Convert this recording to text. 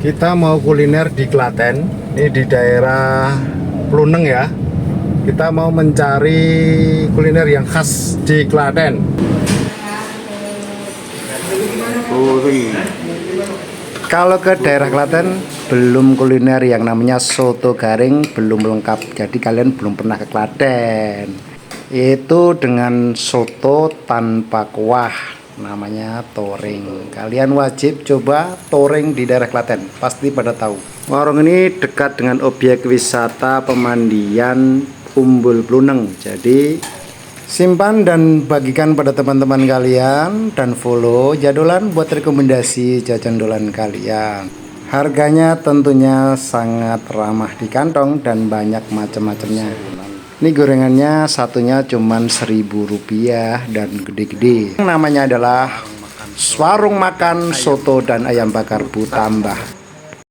Kita mau kuliner di Klaten, ini di daerah Pluneng ya. Kita mau mencari kuliner yang khas di Klaten. Kalau ke daerah Klaten belum kuliner yang namanya soto garing belum lengkap. Jadi kalian belum pernah ke Klaten. Itu dengan soto tanpa kuah, namanya toring. Kalian wajib coba toring di daerah Klaten, pasti pada tahu. Warung ini dekat dengan objek wisata pemandian Umbul Pluneng. Jadi simpan dan bagikan pada teman-teman kalian, dan follow Jadolan buat rekomendasi jajan dolan kalian. Harganya tentunya sangat ramah di kantong dan banyak macam-macamnya. Ini gorengannya satunya cuman Rp1.000 dan gede-gede. Namanya adalah warung makan soto dan ayam bakar Bu Tambah.